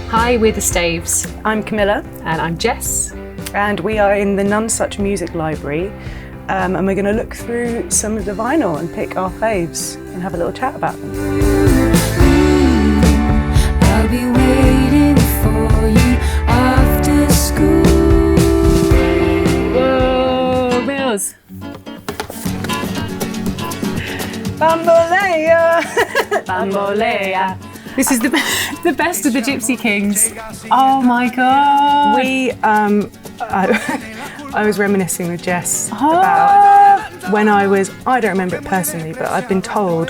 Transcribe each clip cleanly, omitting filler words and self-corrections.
Hi, we're the Staves. I'm Camilla. And I'm Jess. And we are in the Nonesuch Music Library. And we're going to look through some of the vinyl and pick our faves and have a little chat about them. I'll be waiting for you after school. Whoa, Mills. Bambolea! Bambolea. This is the best of the Gipsy Kings. Oh my God. I was reminiscing with Jess about when I don't remember it personally, but I've been told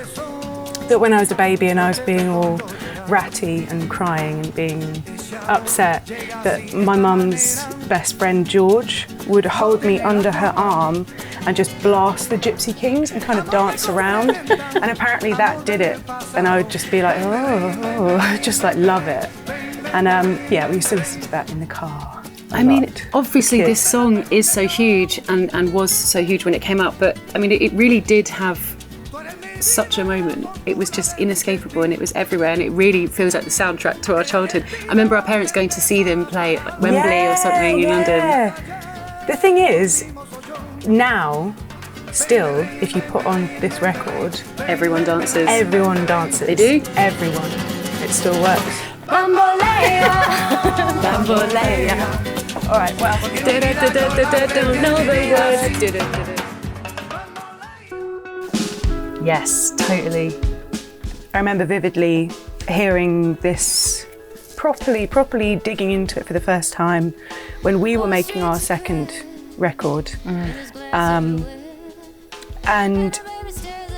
that when I was a baby and I was being all ratty and crying and being upset, that my mum's best friend George would hold me under her arm and just blast the Gipsy Kings and kind of dance around. And apparently that did it. And I would just be like, just like love it. And we used to listen to that in the car. I mean, obviously this song is so huge and was so huge when it came out, but I mean, it really did have such a moment. It was just inescapable and it was everywhere, and it really feels like the soundtrack to our childhood. I remember our parents going to see them play at Wembley or something in London. The thing is, now, still, if you put on this record, everyone dances. Everyone dances. They do? Everyone. It still works. Bambolea, Bambolea. All right, well, Don't know the words. Yes, totally. I remember vividly hearing this properly digging into it for the first time when we were making our second record. And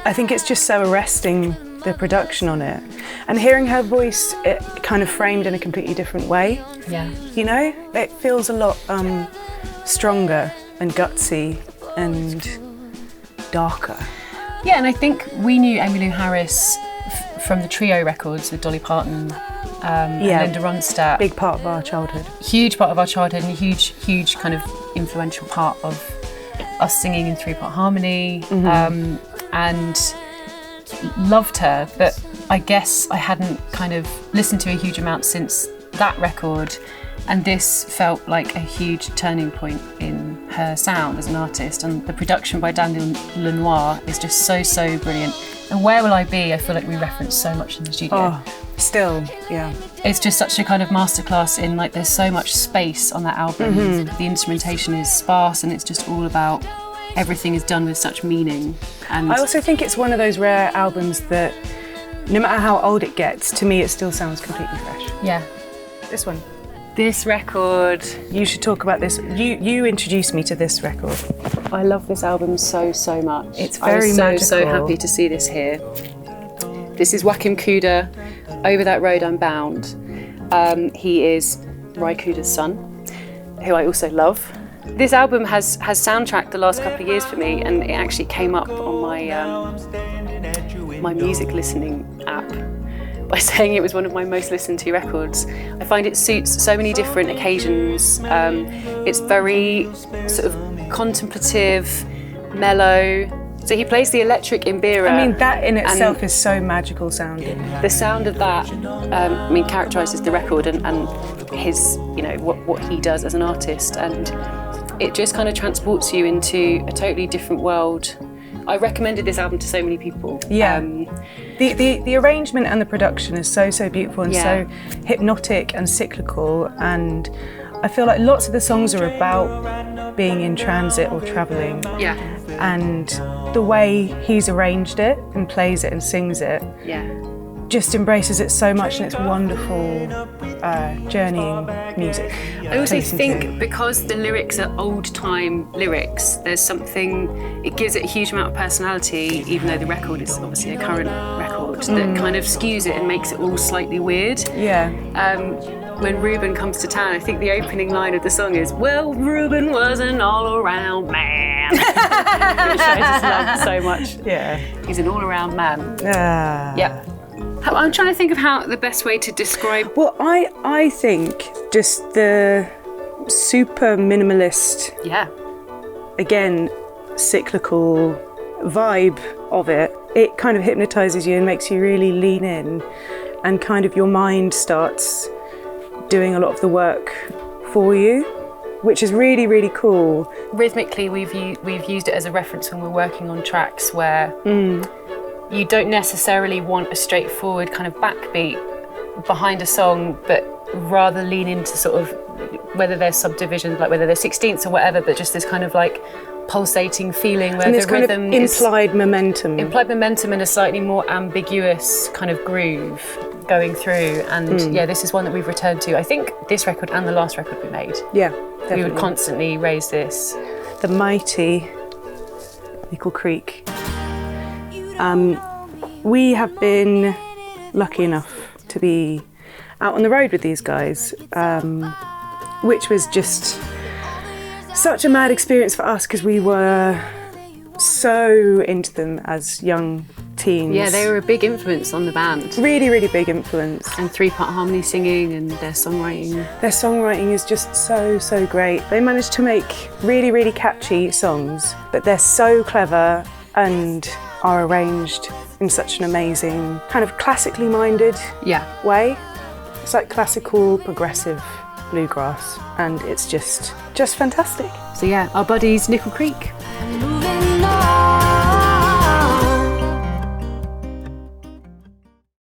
I think it's just so arresting, the production on it. And hearing her voice, it kind of framed in a completely different way. Yeah. You know, it feels a lot stronger and gutsy and darker. Yeah, and I think we knew Emmylou Harris from the Trio records with Dolly Parton and Linda Ronstadt. Big part of our childhood. Huge part of our childhood, and a huge kind of influential part of us singing in three-part harmony, and loved her, but I guess I hadn't kind of listened to a huge amount since that record, and this felt like a huge turning point in her sound as an artist, and the production by Daniel Lenoir is just so brilliant. And Where Will I Be, I feel like we reference so much in the studio. Oh, still, yeah. It's just such a kind of masterclass in, like, there's so much space on that album. The instrumentation is sparse and it's just all about, everything is done with such meaning. And I also think it's one of those rare albums that no matter how old it gets, to me it still sounds completely fresh. Yeah. This one. This record. You should talk about this. You introduced me to this record. I love this album so much. It's very magical. So happy to see this here. This is Joachim Cooder, Over That Road I'm Bound. He is Reich Cooder's son, who I also love. This album has soundtracked the last couple of years for me, and it actually came up on my my music listening app by saying it was one of my most listened to records. I find it suits so many different occasions. It's very sort of contemplative, mellow. So he plays the electric imbira. I mean, that in itself is so magical sounding. The sound of that, characterises the record and his, what he does as an artist, and it just kind of transports you into a totally different world. I recommended this album to so many people. Yeah. The arrangement and the production is so beautiful and so hypnotic and cyclical, and I feel like lots of the songs are about being in transit or travelling. Yeah. And the way he's arranged it and plays it and sings it just embraces it so much, and it's wonderful journeying music. I also think because the lyrics are old-time lyrics, there's something, it gives it a huge amount of personality, even though the record is obviously a current record, that kind of skews it and makes it all slightly weird. Yeah. When Reuben comes to town, I think the opening line of the song is, well, Reuben was an all-around man. Which I just love so much. Yeah. He's an all-around man. Yeah. I'm trying to think of how the best way to describe... Well, I think just the super minimalist, again, cyclical vibe of it, it kind of hypnotises you and makes you really lean in, and kind of your mind starts doing a lot of the work for you, which is really, really cool. Rhythmically, we've used it as a reference when we're working on tracks where you don't necessarily want a straightforward kind of backbeat behind a song, but rather lean into sort of whether there's subdivisions, like whether there's sixteenths or whatever, but just this kind of like pulsating feeling where And this the kind rhythm of implied momentum. implied momentum and a slightly more ambiguous kind of groove going through. And yeah, this is one that we've returned to. I think this record and the last record we made. Yeah, definitely. We would constantly raise this. The mighty Nickel Creek. We have been lucky enough to be out on the road with these guys, which was just such a mad experience for us because we were so into them as young teens. Yeah, they were a big influence on the band. Really, really big influence. And 3-part harmony singing and their songwriting. Their songwriting is just so, so great. They managed to make really, really catchy songs, but they're so clever and are arranged in such an amazing, kind of classically minded way. It's like classical, progressive bluegrass, and it's just fantastic. So yeah, our buddies Nickel Creek.